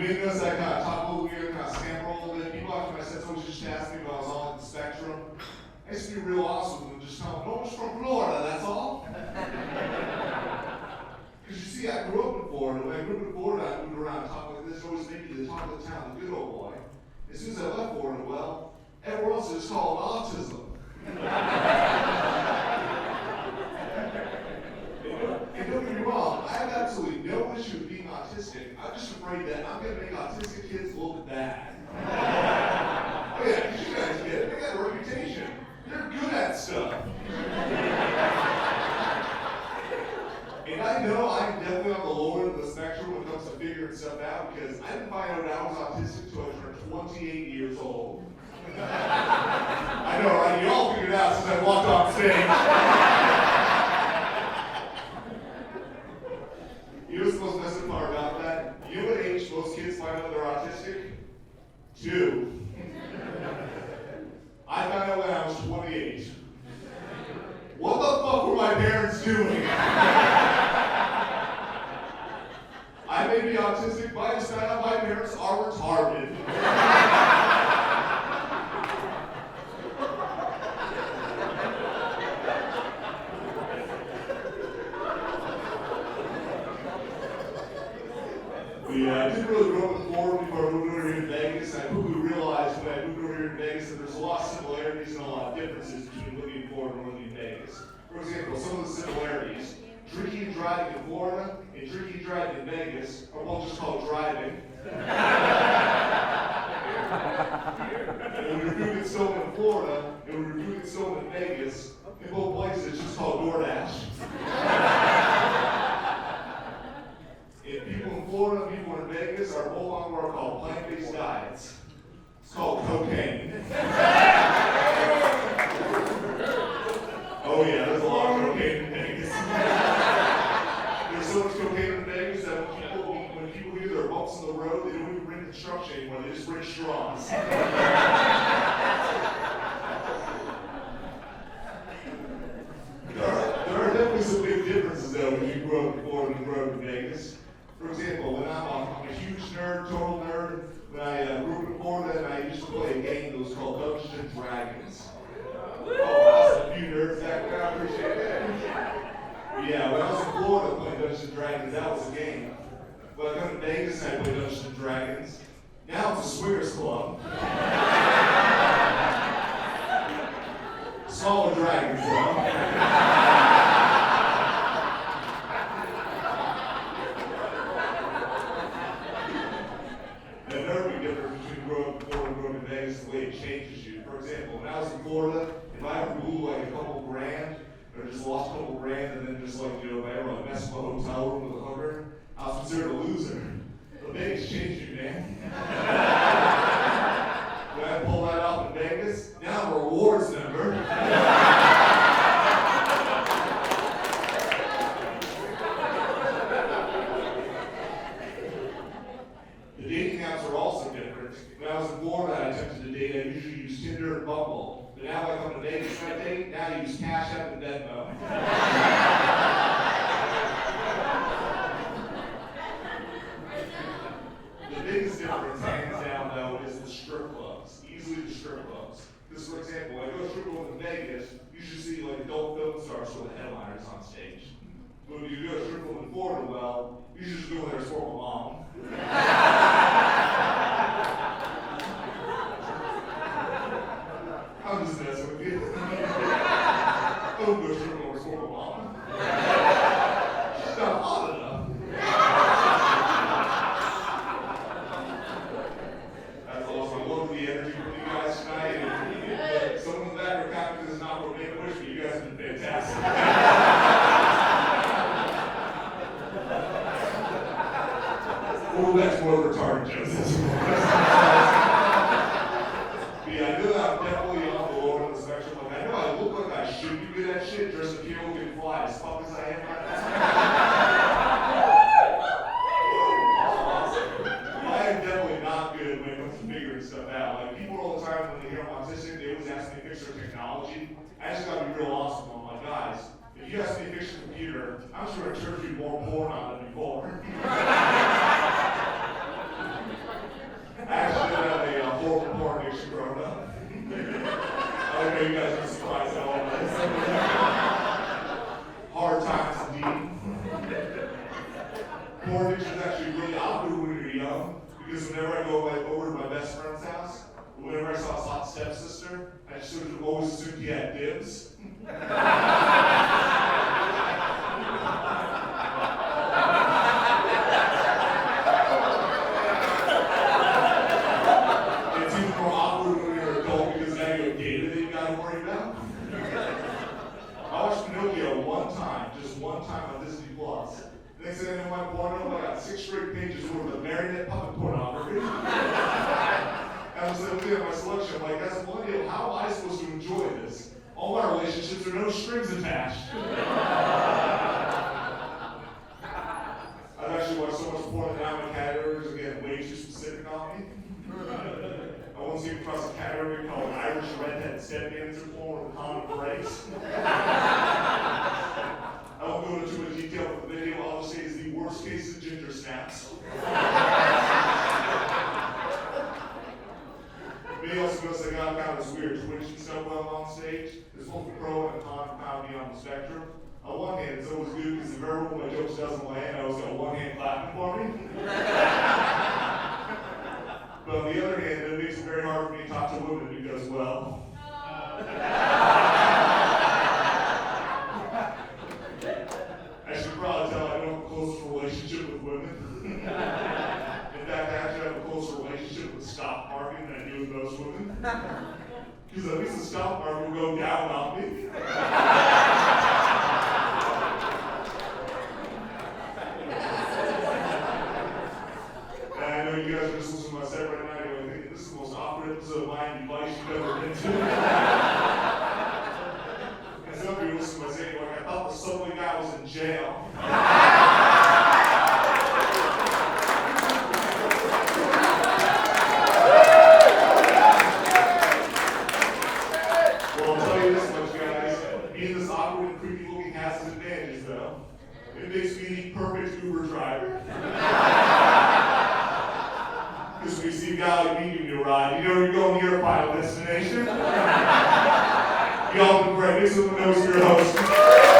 may notice I kind of talk a little weird, kind of scamper a little bit. People after my sets always just ask me if I was on the spectrum. I used to be real awesome and just tell them, no, I'm just from Florida, that's all. Because you see, I grew up in Florida. When I grew up in Florida, I moved around talking like this, always made me the talk of the town, the good old boy. As soon as I left Florida, well, everyone else is called autism. And don't get me wrong, I have absolutely no issue with being autistic. I'm just afraid that I'm going to make autistic kids look bad. Oh yeah, because you guys get it. They got a reputation. They're good at stuff. And I know I'm definitely on the lower end of the spectrum when it comes to figuring stuff out because I didn't find out I was autistic until I turned 28 years old. I know, right? You all figured it out since I walked off stage. You know what's the most messed up part about that? You know what age most kids find out they're autistic? 2. I found out when I was 28. What the fuck were my parents doing? I may be autistic, but I just found out my parents are retarded. I didn't really grow up in Florida before I moved over here to Vegas. I quickly realized when I moved over here to Vegas that there's a lot of similarities and a lot of differences between living in Florida and living in Vegas. For example, some of the similarities, drinking and driving in Florida and drinking and driving in Vegas are both just called driving. And when your food gets stolen in Florida and when your food gets stolen in Vegas, in both places it's just called DoorDash. And people in Florida and people in Vegas are both on what are called plant-based diets. It's called cocaine. Oh yeah, there's a lot of cocaine in Vegas. There's so much cocaine in Vegas that when people hear there are bumps in the road, they don't even bring construction anymore, they just bring straws. There are definitely some big differences though when you grow up in Florida and grow up in Vegas. For example, when I'm a huge nerd, total nerd, when I grew up in Florida and I used to play a game that was called Dungeons and Dragons. Oh, awesome. A few nerds back there, I appreciate that. Yeah, when I was in Florida playing Dungeons and Dragons, that was a game. When I come to Vegas and I play Dungeons and Dragons, now it's a swingers club. Smaller dragons, though. The way it changes you. For example, when I was in Florida, if I ever blew like a couple grand, or just lost a couple grand, and then just like, if I ever like messed with a hotel room with a hooker, I was considered a loser. But Vegas changed you, man. When I pulled that off in Vegas, now I'm a rewards member. The dating apps are also different. When I was in Florida, I attempted to date. I usually use Tinder and Bumble. But now I come to Vegas and I date. Now I use Cash App and Venmo. The biggest difference, hands down, though, is the strip clubs. Easily the strip clubs. Because, for example, when I go to a strip club in Vegas, you should see like adult film stars with the headliners on stage. But when you go to a strip club in Florida, well, you should just go there and support my mom. I'm just messing with you. Don't go strip club and support my mom. She's not hot enough. That's awesome. I love the energy from you guys tonight. And someone in the back of confidence is not going to make a wish, but you guys have been fantastic. Well, that's more retarded jokes. Yeah, I know that I'm definitely on the lower end of the spectrum. Like, I know I look like I should be good at shit, dressed up here looking fly as fuck as I am right now. I am definitely not good when it comes to figuring stuff out. Like, people all the time when they hear I'm autistic, they always ask me to fix their technology. I just gotta be real awesome. I'm like, guys, if you ask me to fix your computer, I'm just gonna charge you more porn on it before. Porn addiction is actually really awkward when you're young, because whenever I go over to my best friend's house, whenever I saw his hot stepsister, I just sort of always assumed he had dibs. It's even more awkward when you're an adult because now you have data that you gotta worry about. I watched Pinocchio just one time on Disney Plus. Next thing I know, my porno, I got 6 straight pages worth of marionette puppet pornography. And I was looking at my selection, I'm like, as a millennial, how am I supposed to enjoy this? All my relationships are no strings attached. I've actually watched so much porn that now my categories are getting way too specific on me. I once came across a category called Irish redhead stepdancer porn with common breaks. I won't go into too much detail with the video. I'll just say it's the worst case of ginger snaps. Maybe also notice I got kind of this weird twitch and stuff while I'm on stage. There's both a pro and a con comedy on the spectrum. On one hand, it's always good because if everyone my jokes doesn't land, I always got one hand clapping for me. But on the other hand, it makes it very hard for me to talk to women because, well, I should probably tell I don't have a close relationship with women. In fact, I actually have a closer relationship with stock market than I do with most women. Because at least the stock market will go down on me. And I know you guys are just listening to my set right now, you're thinking this is the most awkward episode of Miami Vice you've ever been to. And some of you listen to my set, you're like, I thought the subway guy was in jail. It makes me the perfect Uber driver. Because when you see a guy like me giving you a ride, you know you're going to your final destination. Y'all been great. This is your host.